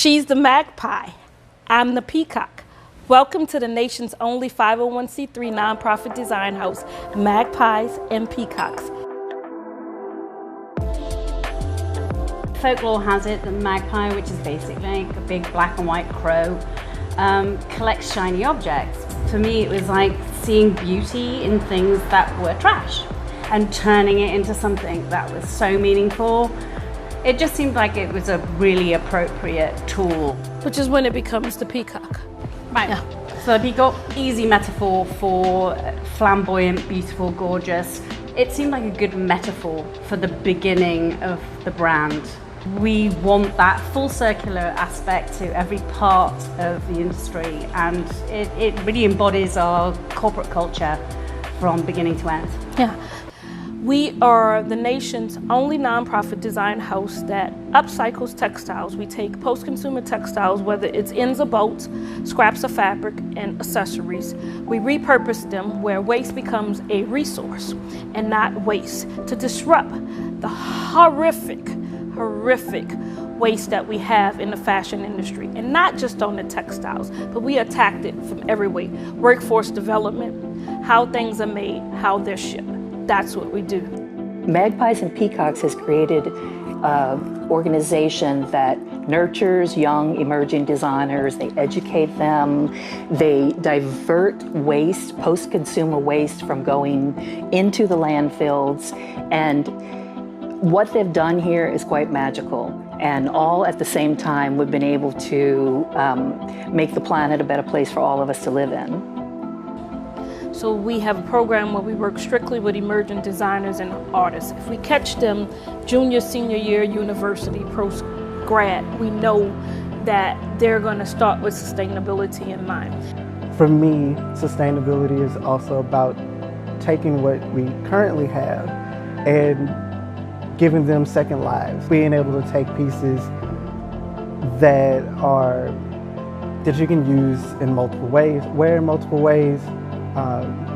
She's the magpie. I'm the peacock. Welcome to the nation's only 501c3 nonprofit design house, Magpies and Peacocks. Folklore has it that magpie, which is basically like a big black and white crow, collects shiny objects. For me, it was like seeing beauty in things that were trash and turning it into something that was so meaningful. It just seemed like it was a really appropriate tool. Which is when it becomes the peacock. Right. Yeah. So the peacock, easy metaphor for flamboyant, beautiful, gorgeous. It seemed like a good metaphor for the beginning of the brand. We want that full circular aspect to every part of the industry, and it really embodies our corporate culture from beginning to end. Yeah. We are the nation's only nonprofit design house that upcycles textiles. We take post-consumer textiles, whether it's ends of bolts, scraps of fabric, and accessories. We repurpose them where waste becomes a resource and not waste, to disrupt the horrific waste that we have in the fashion industry, and not just on the textiles, but we attacked it from every way. Workforce development, how things are made, how they're shipped. That's what we do. Magpies and Peacocks has created an organization that nurtures young emerging designers. They educate them. They divert waste, post-consumer waste, from going into the landfills. And what they've done here is quite magical. And all at the same time, we've been able to make the planet a better place for all of us to live in. So we have a program where we work strictly with emerging designers and artists. If we catch them junior, senior year, university, post-grad, we know that they're going to start with sustainability in mind. For me, sustainability is also about taking what we currently have and giving them second lives. Being able to take pieces that you can use in multiple ways, wear in multiple ways.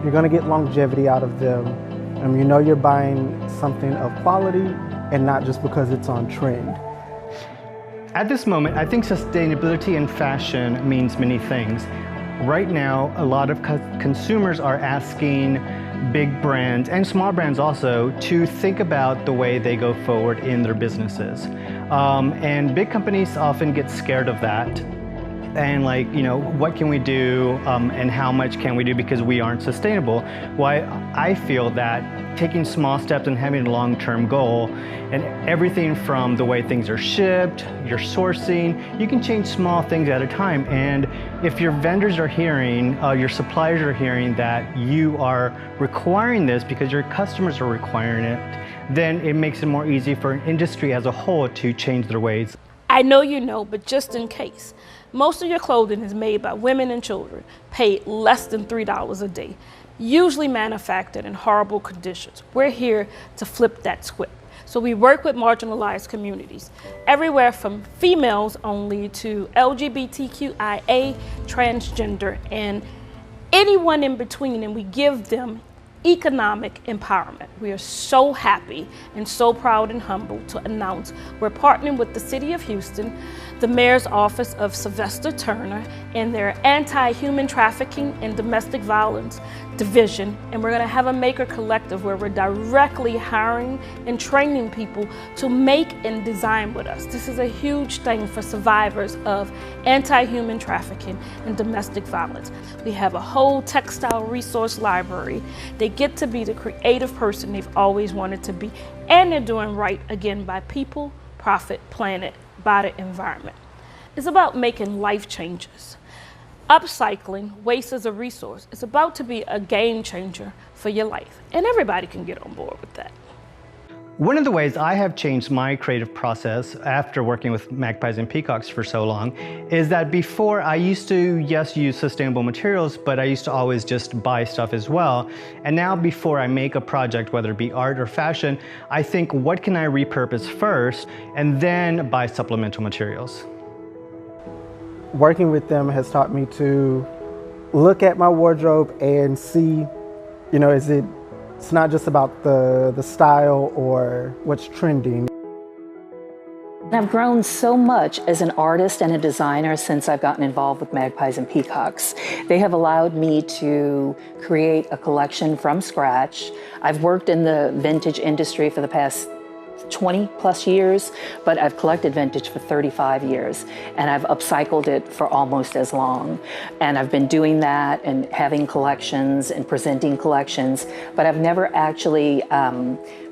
You're going to get longevity out of them. You know you're buying something of quality and not just because it's on trend. At this moment, I think sustainability in fashion means many things. Right now, a lot of consumers are asking big brands and small brands also to think about the way they go forward in their businesses. And big companies often get scared of that. And what can we do and how much can we do because we aren't sustainable? Well, I feel that taking small steps and having a long-term goal, and everything from the way things are shipped, your sourcing, you can change small things at a time. And if your vendors are hearing, your suppliers are hearing that you are requiring this because your customers are requiring it, then it makes it more easy for an industry as a whole to change their ways. I know you know, but just in case, most of your clothing is made by women and children, paid less than $3 a day, usually manufactured in horrible conditions. We're here to flip that script. So we work with marginalized communities, everywhere from females only to LGBTQIA, transgender, and anyone in between, and we give them economic empowerment. We are so happy and so proud and humbled to announce we're partnering with the City of Houston, the Mayor's Office of Sylvester Turner, and their Anti-Human Trafficking and Domestic Violence Division, and we're going to have a maker collective where we're directly hiring and training people to make and design with us. This is a huge thing for survivors of anti-human trafficking and domestic violence. We have a whole textile resource library. They get to be the creative person they've always wanted to be, and they're doing right again by people, profit, planet, by the environment. It's about making life changes. Upcycling waste as a resource is about to be a game changer for your life, and everybody can get on board with that. One of the ways I have changed my creative process after working with Magpies and Peacocks for so long is that before I used to, yes, use sustainable materials, but I used to always just buy stuff as well. And now before I make a project, whether it be art or fashion, I think, what can I repurpose first, and then buy supplemental materials. Working with them has taught me to look at my wardrobe and see, it's not just about the style or what's trending. I've grown so much as an artist and a designer since I've gotten involved with Magpies and Peacocks. They have allowed me to create a collection from scratch. I've worked in the vintage industry for the past 20 plus years, but I've collected vintage for 35 years, and I've upcycled it for almost as long. And I've been doing that and having collections and presenting collections, but I've never actually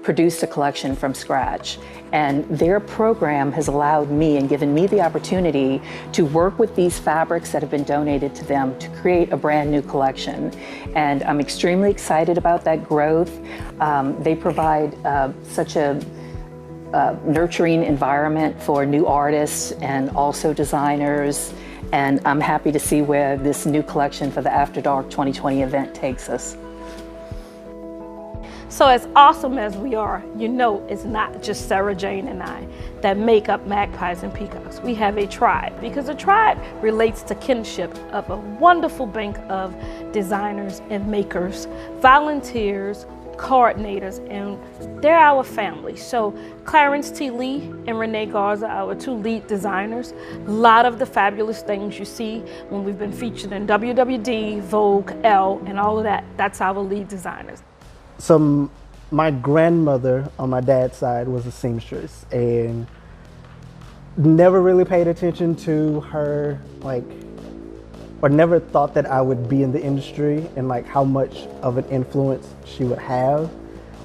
produced a collection from scratch. And their program has allowed me and given me the opportunity to work with these fabrics that have been donated to them to create a brand new collection. And I'm extremely excited about that growth. They provide such a nurturing environment for new artists and also designers. And I'm happy to see where this new collection for the After Dark 2020 event takes us. So as awesome as we are, you know it's not just Sarah Jane and I that make up Magpies and Peacocks. We have a tribe, because a tribe relates to kinship of a wonderful bank of designers and makers, volunteers, coordinators, and they're our family. So Clarence T. Lee and Renee Garza, our two lead designers. A lot of the fabulous things you see when we've been featured in WWD, Vogue, Elle, and all of that, that's our lead designers. So my grandmother on my dad's side was a seamstress, and never really paid attention to her, or never thought that I would be in the industry and how much of an influence she would have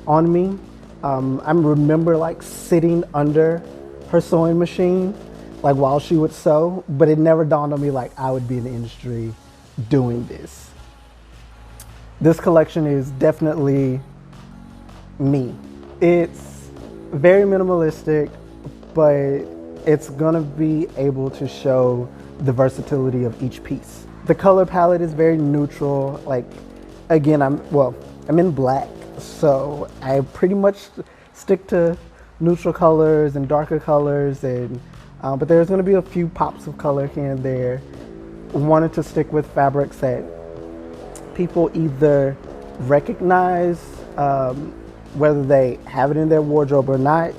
on me. I remember sitting under her sewing machine while she would sew, but it never dawned on me I would be in the industry doing this. This collection is definitely me. It's very minimalistic, but it's gonna be able to show the versatility of each piece. The color palette is very neutral. Again, I'm in black, so I pretty much stick to neutral colors and darker colors, and but there's gonna be a few pops of color here and there. Wanted to stick with fabrics that people either recognize, whether they have it in their wardrobe or not,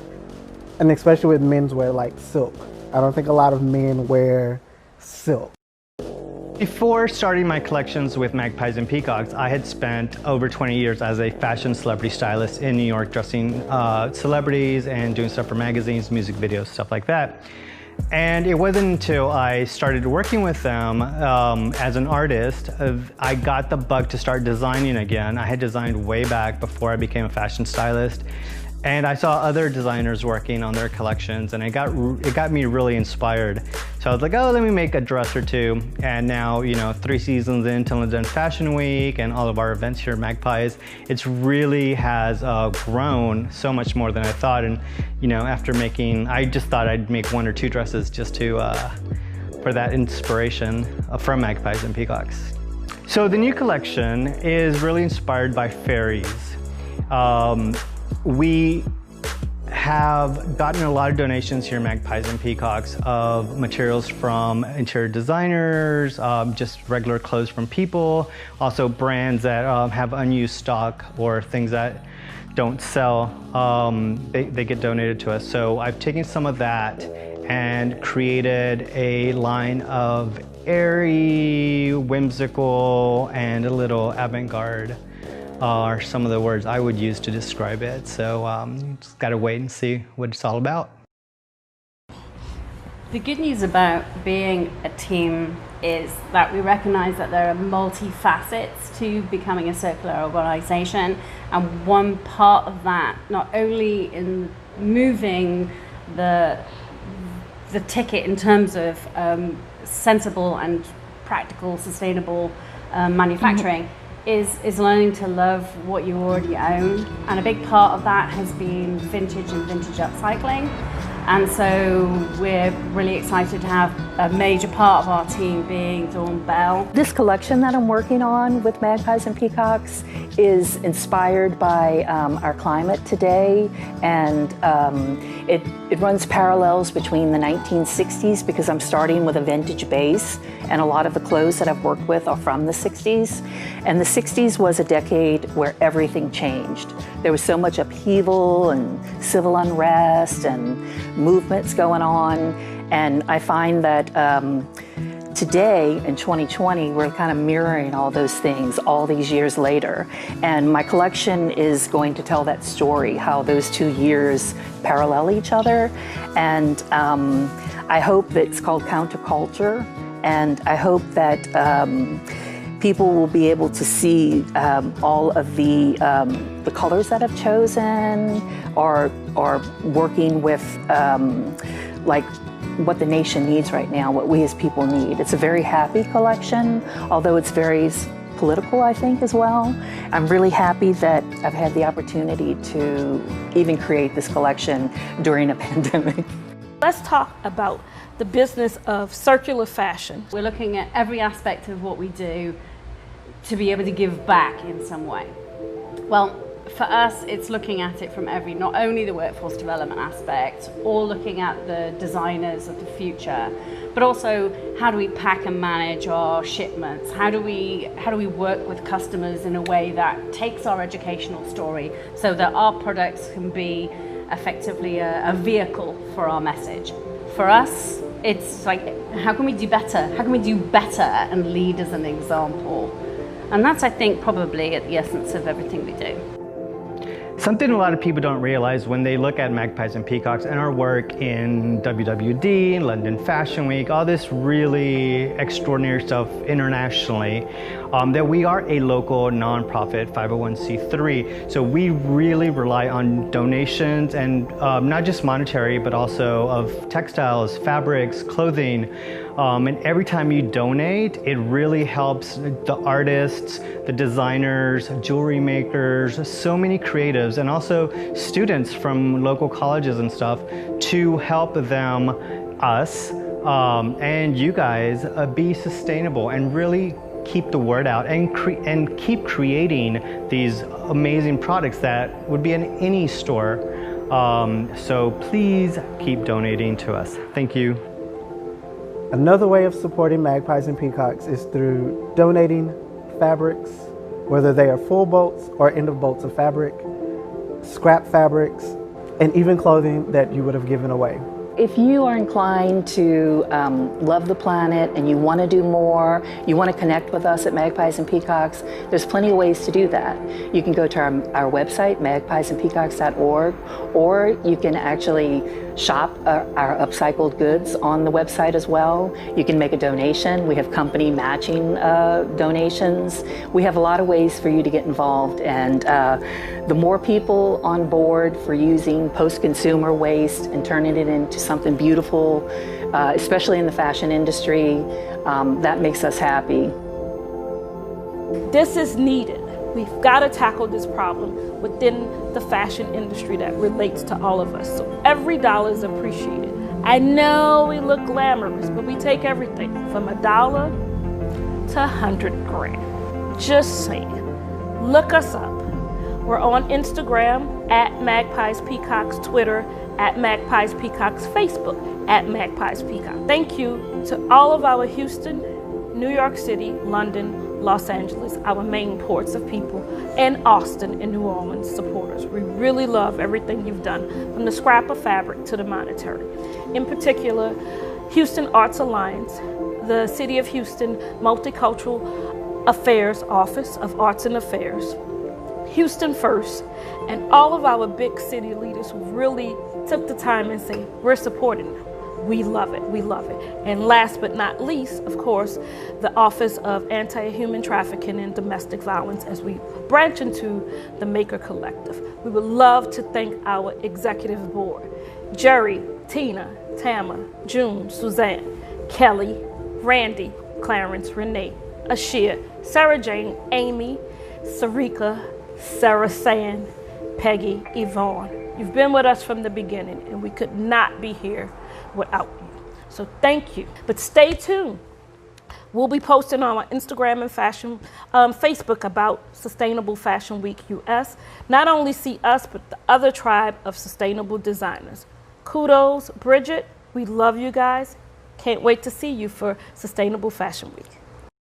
and especially with menswear like silk. I don't think a lot of men wear silk. Before starting my collections with Magpies and Peacocks, I had spent over 20 years as a fashion celebrity stylist in New York, dressing celebrities and doing stuff for magazines, music videos, stuff like that. And it wasn't until I started working with them as an artist, I got the bug to start designing again. I had designed way back before I became a fashion stylist. And I saw other designers working on their collections, and it got me really inspired. So I was like, oh, let me make a dress or two. And now, 3 seasons into London Fashion Week and all of our events here at Magpies, it's really has grown so much more than I thought. And after I just thought I'd make 1 or 2 dresses just to for that inspiration from Magpies and Peacocks. So the new collection is really inspired by fairies. We have gotten a lot of donations here at Magpies and Peacocks of materials from interior designers, just regular clothes from people, also brands that have unused stock or things that don't sell, they get donated to us. So I've taken some of that and created a line of airy, whimsical, and a little avant-garde are some of the words I would use to describe it. So just gotta wait and see what it's all about. The good news about being a team is that we recognize that there are multi-facets to becoming a circular organization, and one part of that, not only in moving the ticket in terms of sensible and practical, sustainable manufacturing, is learning to love what you already own. And a big part of that has been vintage and vintage upcycling. And so we're really excited to have a major part of our team being Dawn Bell. This collection that I'm working on with Magpies and Peacocks is inspired by our climate today, and it runs parallels between the 1960s, because I'm starting with a vintage base, and a lot of the clothes that I've worked with are from the 60s. And the 60s was a decade where everything changed. There was so much upheaval and civil unrest and movements going on. And I find that today, in 2020, we're kind of mirroring all those things all these years later. And my collection is going to tell that story, how those 2 years parallel each other. And I hope that it's called Counterculture. And I hope that people will be able to see all of the colors that I've chosen, or working with like what the nation needs right now, what we as people need. It's a very happy collection, although it's very political, I think, as well. I'm really happy that I've had the opportunity to even create this collection during a pandemic. Let's talk about the business of circular fashion. We're looking at every aspect of what we do to be able to give back in some way. Well, for us, it's looking at it from not only the workforce development aspect, or looking at the designers of the future, but also how do we pack and manage our shipments? How do we work with customers in a way that takes our educational story so that our products can be effectively a vehicle for our message? For us, it's like, how can we do better? How can we do better and lead as an example? And that's, I think, probably at the essence of everything we do. Something a lot of people don't realize when they look at Magpies and Peacocks and our work in WWD, London Fashion Week, all this really extraordinary stuff internationally, that we are a local nonprofit 501c3. So we really rely on donations, and not just monetary, but also of textiles, fabrics, clothing. And every time you donate, it really helps the artists, the designers, jewelry makers, so many creatives, and also students from local colleges and stuff, to help them, us, and you guys be sustainable and really keep the word out and keep creating these amazing products that would be in any store. So please keep donating to us. Thank you. Another way of supporting Magpies and Peacocks is through donating fabrics, whether they are full bolts or end of bolts of fabric, scrap fabrics, and even clothing that you would have given away. If you are inclined to love the planet and you want to do more, you want to connect with us at Magpies and Peacocks, there's plenty of ways to do that. You can go to our website, magpiesandpeacocks.org, or you can actually shop our upcycled goods on the website as well. You can make a donation. We have company matching donations. We have a lot of ways for you to get involved, and the more people on board for using post-consumer waste and turning it into something beautiful, especially in the fashion industry, that makes us happy. This is needed. We've got to tackle this problem within the fashion industry that relates to all of us. So every dollar is appreciated. I know we look glamorous, but we take everything from $1 to 100 grand. Just saying. Look us up. We're on Instagram at Magpies Peacocks, Twitter at Magpies Peacocks, Facebook at Magpies Peacock. Thank you to all of our Houston, New York City, London, Los Angeles, our main ports of people, and Austin and New Orleans supporters. We really love everything you've done, from the scrap of fabric to the monetary. In particular, Houston Arts Alliance, the City of Houston Multicultural Affairs Office of Arts and Affairs, Houston First, and all of our big city leaders who really took the time and say, we're supporting them. We love it, we love it. And last but not least, of course, the Office of Anti-Human Trafficking and Domestic Violence as we branch into the Maker Collective. We would love to thank our executive board, Jerry, Tina, Tama, June, Suzanne, Kelly, Randy, Clarence, Renee, Ashia, Sarah Jane, Amy, Sarika, Sarah Sand, Peggy, Yvonne. You've been with us from the beginning, and we could not be here without you. So thank you. But stay tuned. We'll be posting on our Instagram and Facebook about Sustainable Fashion Week US. Not only see us, but the other tribe of sustainable designers. Kudos, Bridget. We love you guys. Can't wait to see you for Sustainable Fashion Week.